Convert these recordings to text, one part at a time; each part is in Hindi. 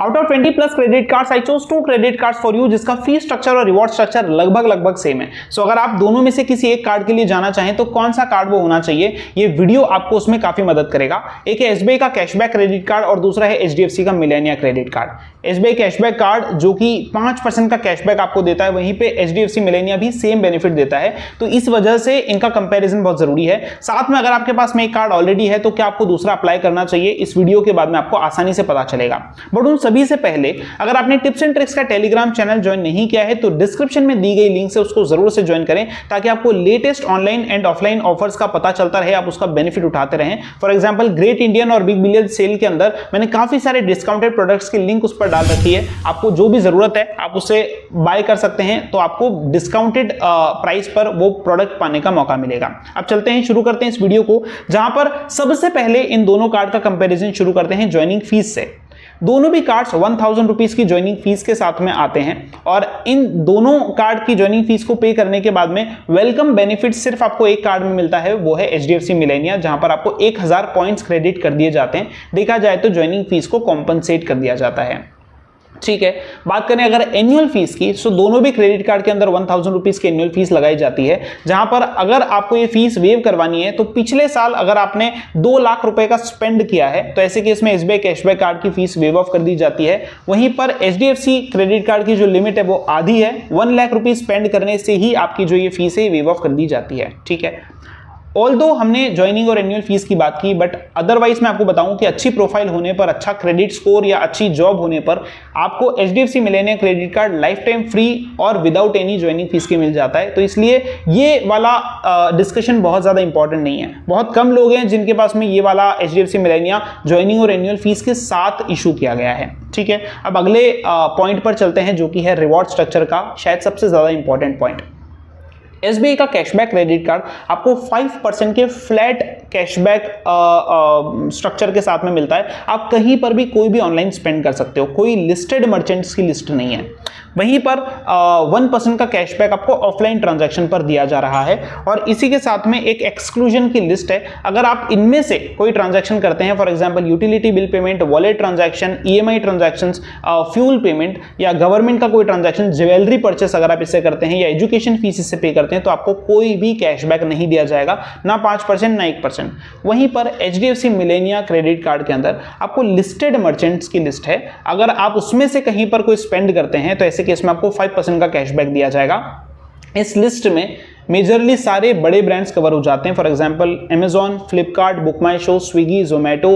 Out of 20 plus credit cards I chose 2 credit cards for you, जिसका फी स्ट्रक्चर और रिवॉर्ड स्ट्रक्चर लगभग सेम है। सो अगर आप दोनों में से किसी एक कार्ड के लिए जाना चाहें तो कौन सा कार्ड वो होना चाहिए, ये वीडियो आपको उसमें काफी मदद करेगा। एक है एसबीआई का कैशबैक क्रेडिट कार्ड और दूसरा है एचडीएफसी का Melania credit card. SBI cashback card जो कि 5% का कैशबैक आपको देता है, वहीं पे एचडीएफसी मिलेनिया भी सेम बेनिफिट देता है, तो इस वजह से इनका कंपैरिजन बहुत जरूरी है। साथ में अगर आपके पास में एक कार्ड ऑलरेडी है तो क्या आपको दूसरा अप्लाई करना चाहिए, इस वीडियो के बाद में आपको आसानी से पता चलेगा। बट उन सभी से पहले अगर आपने टिप्स एंड ट्रिक्स का टेलीग्राम चैनल ज्वाइन नहीं किया है तो डिस्क्रिप्शन में दी गई लिंक से उसको जरूर से ज्वाइन करें, ताकि आपको latest online and offline offers का पता चलता रहे, आप उसका बेनिफिट उठाते रहें। फॉर एग्जांपल ग्रेट इंडियन और बिग बिलियन सेल के अंदर मैंने काफी सारे डिस्काउंटेड प्रोडक्ट्स की लिंक उस पर डाल रखी है, आपको जो भी जरूरत है आप उसे बाय कर सकते हैं, तो आपको डिस्काउंटेड प्राइस पर वो प्रोडक्ट पाने का मौका मिलेगा। अब चलते हैं, शुरू करते हैं इस वीडियो को, जहां पर सबसे पहले इन दोनों कार्ड का कंपैरिजन शुरू करते हैं ज्वाइनिंग फीस से। दोनों भी कार्ड्स 1000 रुपीज की ज्वाइनिंग फीस के साथ में आते हैं और इन दोनों कार्ड की ज्वाइनिंग फीस को पे करने के बाद में वेलकम बेनिफिट सिर्फ आपको एक कार्ड में मिलता है, वो है एचडीएफसी मिलेनिया, जहां पर आपको 1000 पॉइंट्स क्रेडिट कर दिए जाते हैं। देखा जाए तो ज्वाइनिंग फीस को कॉम्पनसेट कर दिया जाता है। ठीक है, बात करें अगर एनुअल फीस की, तो दोनों भी क्रेडिट कार्ड के अंदर 1000 रुपीज की एनुअल फीस लगाई जाती है, जहां पर अगर आपको ये फीस वेव करवानी है तो पिछले साल अगर आपने 2 लाख रुपए का स्पेंड किया है तो ऐसे केस में एसबीआई कैशबैक कार्ड की फीस वेव ऑफ कर दी जाती है। वहीं पर एचडीएफसी क्रेडिट कार्ड की जो लिमिट है वो आधी है, 1 लाख रुपीज स्पेंड करने से ही आपकी जो ये फीस है वेव ऑफ कर दी जाती है। ठीक है, ऑल्दो हमने ज्वाइनिंग और एनुअल फीस की बात की, बट अदरवाइज मैं आपको बताऊं कि अच्छी प्रोफाइल होने पर, अच्छा क्रेडिट स्कोर या अच्छी जॉब होने पर आपको HDFC Melania credit card life time free और विदाउट एनी ज्वाइनिंग फीस के मिल जाता है। तो इसलिए ये वाला डिस्कशन बहुत ज्यादा इंपॉर्टेंट नहीं है। बहुत कम लोग हैं जिनके पास में ये वाला एचडीएफसी मिलेनिया ज्वाइनिंग और एनुअल फीस के साथ इशू किया गया है। ठीक है, अब अगले पॉइंट पर चलते हैं, जो कि है रिवॉर्ड स्ट्रक्चर का शायद सबसे ज्यादा इंपॉर्टेंट पॉइंट। एसबीआई का कैशबैक क्रेडिट कार्ड आपको 5% के फ्लैट कैशबैक स्ट्रक्चर के साथ में मिलता है। आप कहीं पर भी कोई भी ऑनलाइन स्पेंड कर सकते हो, कोई लिस्टेड मर्चेंट्स की लिस्ट नहीं है। वहीं पर 1% का कैशबैक आपको ऑफलाइन ट्रांजैक्शन पर दिया जा रहा है और इसी के साथ में एक एक्सक्लूजन की लिस्ट है। अगर आप इनमें से कोई ट्रांजैक्शन करते हैं, for example utility bill payment, wallet transaction, EMI transactions, fuel payment या गवर्नमेंट का कोई ट्रांजैक्शन, ज्वेलरी परचेस अगर आप इससे करते हैं या एजुकेशन फीस इससे पे करते हैं, तो आपको कोई भी कैशबैक नहीं दिया जाएगा, ना 5% ना 1%। वहीं पर एचडीएफसी मिलेनिया क्रेडिट कार्ड के अंदर आपको लिस्टेड मर्चेंट्स की लिस्ट है, अगर आप उसमें से कहीं पर कोई स्पेंड करते हैं तो ऐसे केस में आपको 5% का कैशबैक दिया जाएगा। इस लिस्ट में मेजरली सारे बड़े ब्रांड्स कवर हो जाते हैं, for example Amazon, Flipkart, Book My Show, Swiggy, Zomato,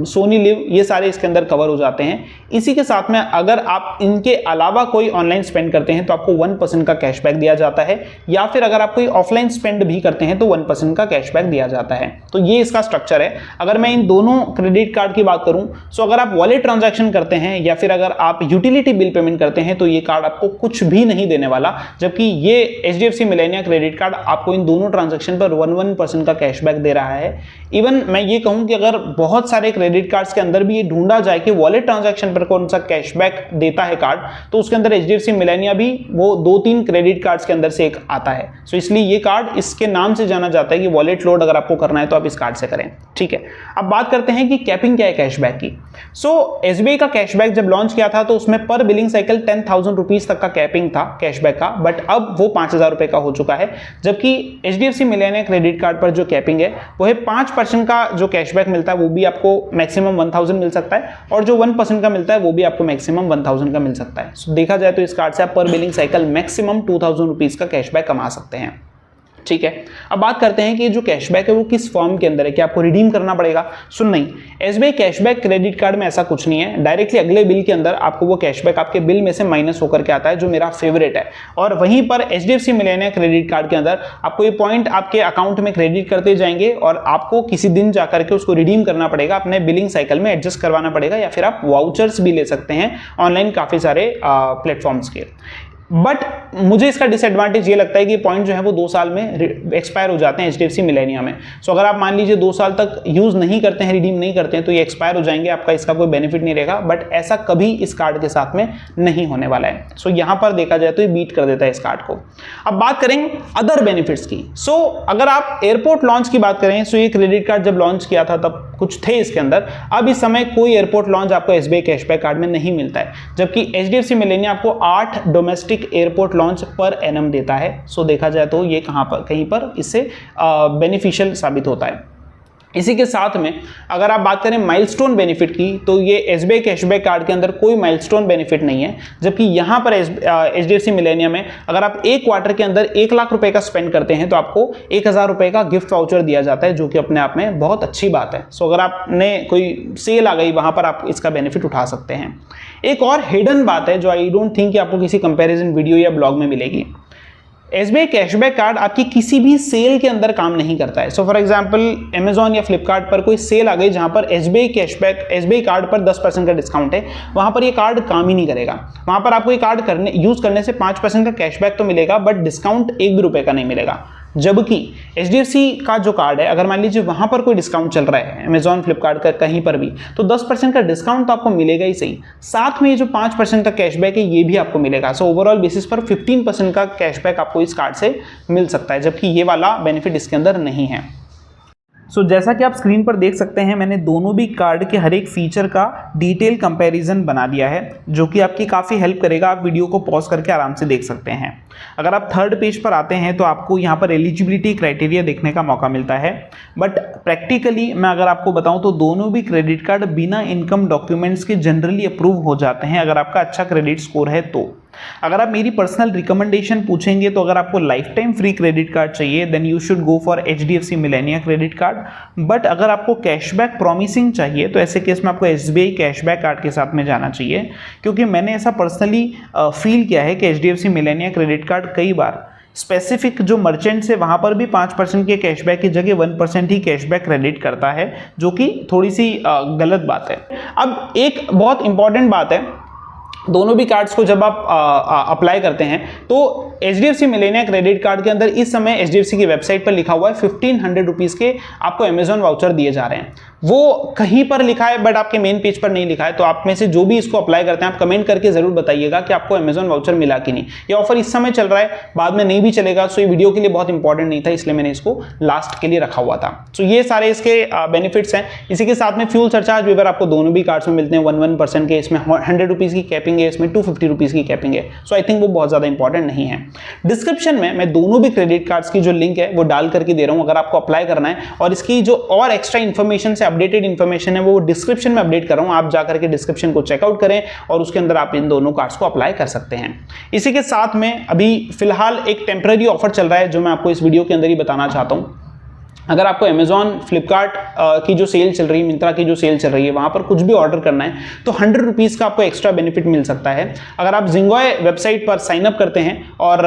Sony LIV, ये सारे इसके अंदर कवर हो जाते हैं। इसी के साथ में अगर आप इनके अलावा कोई ऑनलाइन स्पेंड करते हैं तो आपको 1% का कैशबैक दिया जाता है, या फिर अगर आप कोई ऑफलाइन स्पेंड भी करते हैं तो 1% का कैशबैक दिया जाता है। तो ये इसका स्ट्रक्चर है। अगर मैं इन दोनों क्रेडिट कार्ड की बात करूं, सो अगर आप वॉलेट ट्रांजैक्शन करते हैं या फिर अगर आप यूटिलिटी बिल पेमेंट करते हैं तो ये कार्ड आपको कुछ भी नहीं देने वाला, जबकि ये एचडीएफसी मिलेनिया क्रेडिट कार्ड आपको इन दोनों ट्रांजैक्शन पर 1% का कैशबैक दे रहा है। इवन मैं ये कहूं कि अगर बहुत सारे क्रेडिट कार्ड्स के अंदर भी ये ढूंढा जाए कि वॉलेट ट्रांजैक्शन पर कौन सा कैशबैक देता है कार्ड, तो उसके अंदर एचडीएफसी मिलेनिया भी वो 2-3 क्रेडिट कार्ड्स के अंदर से एक आता है। सो इसलिए ये कार्ड इसके नाम से जाना जाता है कि वॉलेट लोड अगर आपको करना है तो आप इस कार्ड से करें। ठीक है, अब बात करते हैं कि कैपिंग क्या है कैशबैक की। सो एसबीआई का कैशबैक जब लॉन्च किया था तो उसमें पर बिलिंग साइकिल 10,000 रुपीज तक का कैपिंग था कैशबैक का, बट अब वो 5000 रुपए का हो चुका है। जबकि एचडीएफसी मिलेनिया क्रेडिट कार्ड पर जो कैपिंग है वो है 5% का जो कैशबैक मिलता है वो भी आपको मैक्सिमम 1000 मिल सकता है, और जो 1% का मिलता है वो भी आपको मैक्सिमम 1000 का मिल सकता है। सो देखा जाए तो इस कार्ड से आप पर बिलिंग साइकिल मैक्सिमम 2000 रुपीज का कैशबैक कमा सकते हैं। ठीक है, अब बात करते हैं कि जो कैशबैक है वो किस फॉर्म के अंदर है, कि आपको रिडीम करना पड़ेगा। सुन नहीं, एसबीआई कैशबैक क्रेडिट कार्ड में ऐसा कुछ नहीं है। डायरेक्टली अगले बिल के अंदर आपको वो कैशबैक आपके बिल में से माइनस होकर के आता है, जो मेरा फेवरेट है। और वहीं पर एचडीएफसी मिलेनिया क्रेडिट कार्ड के अंदर आपको ये पॉइंट आपके अकाउंट में क्रेडिट करते जाएंगे और आपको किसी दिन जाकर के उसको रिडीम करना पड़ेगा, अपने बिलिंग साइकिल में एडजस्ट करवाना पड़ेगा, या फिर आप वाउचर्स भी ले सकते हैं ऑनलाइन काफी सारे प्लेटफॉर्म्स के। बट मुझे इसका डिसएडवांटेज ये लगता है कि पॉइंट जो है वो 2 साल में एक्सपायर हो जाते हैं HDFC मिलेनिया में। सो अगर आप मान लीजिए 2 साल तक यूज नहीं करते हैं, रिडीम नहीं करते हैं, तो ये एक्सपायर हो जाएंगे, आपका इसका कोई बेनिफिट नहीं रहेगा। बट ऐसा कभी इस कार्ड के साथ में नहीं होने वाला है। सो यहां पर देखा जाए तो ये बीट कर देता है इस कार्ड को। अब बात करेंगे अदर बेनिफिट्स की। सो अगर आप एयरपोर्ट लॉन्च की बात करें, सो ये क्रेडिट कार्ड जब लॉन्च किया था तब कुछ थे इसके अंदर। अब इस समय कोई एयरपोर्ट लॉन्च आपको SBI कैशबैक कार्ड में नहीं मिलता है, जबकि HDFC मिलेनिया आपको 8 domestic airport launch per annum देता है। सो देखा जाए तो ये कहीं पर इससे बेनिफिशियल साबित होता है। इसी के साथ में अगर आप बात करें माइलस्टोन बेनिफिट की, तो ये SBI कैशबैक कार्ड के अंदर कोई माइलस्टोन बेनिफिट नहीं है, जबकि यहाँ पर HDFC मिलेनिया में अगर आप 1 क्वार्टर के अंदर 1 लाख रुपए का स्पेंड करते हैं तो आपको 1000 रुपए का गिफ्ट वाउचर दिया जाता है, जो कि अपने आप में बहुत अच्छी बात है। सो अगर आपने कोई सेल आ गई वहां पर आप इसका बेनिफिट उठा सकते हैं। एक और हिडन बात है जो आई डोंट थिंक कि आपको किसी कंपेरिजन वीडियो या ब्लॉग में मिलेगी। SBI कैशबैक कार्ड आपकी किसी भी सेल के अंदर काम नहीं करता है। सो फॉर एग्जांपल Amazon या फ्लिपकार्ट पर कोई सेल आ गई जहां पर SBI कार्ड पर 10% का डिस्काउंट है, वहां पर ये कार्ड काम ही नहीं करेगा। वहां पर आपको ये कार्ड यूज करने से 5% का कैशबैक तो मिलेगा, बट डिस्काउंट 1 भी रुपए का नहीं मिलेगा। जबकि HDFC का जो कार्ड है, अगर मान लीजिए वहां पर कोई डिस्काउंट चल रहा है Amazon फ्लिपकार्ट का कहीं पर भी, तो 10% का डिस्काउंट तो आपको मिलेगा ही सही, साथ में ये जो 5% का कैशबैक है ये भी आपको मिलेगा। सो ओवरऑल बेसिस पर 15% का कैशबैक आपको इस कार्ड से मिल सकता है, जबकि ये वाला बेनिफिट इसके अंदर नहीं है। सो जैसा कि आप स्क्रीन पर देख सकते हैं, मैंने दोनों भी कार्ड के हर एक फीचर का डिटेल कंपैरिजन बना दिया है, जो कि आपकी काफ़ी हेल्प करेगा। आप वीडियो को पॉज करके आराम से देख सकते हैं। अगर आप थर्ड पेज पर आते हैं तो आपको यहाँ पर एलिजिबिलिटी क्राइटेरिया देखने का मौका मिलता है। बट प्रैक्टिकली मैं अगर आपको बताऊँ तो दोनों भी क्रेडिट कार्ड बिना इनकम डॉक्यूमेंट्स के जनरली अप्रूव हो जाते हैं, अगर आपका अच्छा क्रेडिट स्कोर है तो। अगर आप मेरी पर्सनल रिकमेंडेशन पूछेंगे तो अगर आपको lifetime free credit card चाहिए then you should go for HDFC Millennia credit card. But अगर आपको कैशबैक प्रॉमिसिंग चाहिए तो ऐसे केस में आपको SBI कैशबैक कार्ड के साथ में जाना चाहिए, क्योंकि मैंने ऐसा पर्सनली फील किया है कि HDFC मिलेनिया क्रेडिट कार्ड कई बार स्पेसिफिक जो मर्चेंट्स है वहां पर भी 5% के कैशबैक की जगह 1% ही कैशबैक क्रेडिट करता है, जो कि थोड़ी सी गलत बात है। अब एक बहुत इंपॉर्टेंट बात है, दोनों भी कार्ड्स को जब आप अप्लाई करते हैं तो HDFC मिलेनिया क्रेडिट कार्ड के अंदर इस समय HDFC की वेबसाइट पर लिखा हुआ है 1500 रुपीज़ के आपको Amazon वाउचर दिए जा रहे हैं। वो कहीं पर लिखा है बट आपके मेन पेज पर नहीं लिखा है। तो आप में से जो भी इसको अप्लाई करते हैं आप कमेंट करके जरूर बताइएगा कि आपको Amazon वाउचर मिला कि नहीं। ये ऑफर इस समय चल रहा है, बाद में नहीं भी चलेगा। सो ये वीडियो के लिए बहुत इंपॉर्टेंट नहीं था, इसलिए मैंने इसको लास्ट के लिए रखा हुआ था। सो ये सारे इसके बेनिफिट्स हैं। इसी के साथ में फ्यूल सरचार्ज वेवर आपको दोनों भी कार्ड्स में मिलते हैं 1% के। इसमें 100 रुपीज़ की कैपिंग है, इसमें 250 रुपीज़ की कैपिंग है। सो आई थिंक वो बहुत ज़्यादा इंपॉर्टेंट नहीं है। डिस्क्रिप्शन में मैं दोनों भी क्रेडिट कार्ड्स की जो लिंक है वो डाल करके दे रहा हूँ, अगर आपको अप्लाई करना है। और इसकी जो और एक्स्ट्रा इन्फॉर्मेशन से अपडेटेड इन्फॉर्मेशन है वो डिस्क्रिप्शन में अपडेट कर रहा हूं, आप जाकर के डिस्क्रिप्शन को चेकआउट करें और उसके अंदर आप इन दोनों कार्ड्स को अप्लाई कर सकते हैं। इसी के साथ में अभी फिलहाल एक टेम्पररी ऑफर चल रहा है जो मैं आपको इस वीडियो के अंदर ही बताना चाहता हूं। अगर आपको Amazon फ्लिपकार्ट की जो सेल चल रही है, मिंत्रा की जो सेल चल रही है, वहां पर कुछ भी ऑर्डर करना है तो 100 रुपीज़ का आपको एक्स्ट्रा बेनिफिट मिल सकता है। अगर आप जिंगोय वेबसाइट पर साइन अप करते हैं और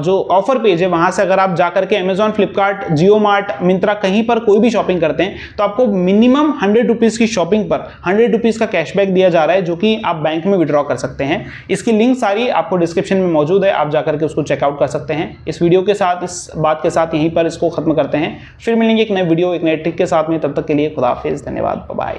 जो ऑफर पेज है वहां से अगर आप जाकर के Amazon फ्लिपकार्ट, जियो मार्ट, मिंत्रा कहीं पर कोई भी शॉपिंग करते हैं तो आपको मिनिमम 100 रुपीज़ की शॉपिंग पर 100 रुपीज़ का कैशबैक दिया जा रहा है, जो कि आप बैंक में विड्रॉ कर सकते हैं। इसकी लिंक सारी आपको डिस्क्रिप्शन में मौजूद है, आप जाकर के उसको चेकआउट कर सकते हैं। इस वीडियो के साथ, इस बात के साथ यहीं पर इसको खत्म करते हैं। फिर मिलेंगे एक नए वीडियो, एक नए ट्रिक के साथ में। तब तक के लिए खुदा हाफिज़, धन्यवाद, बाय बाय।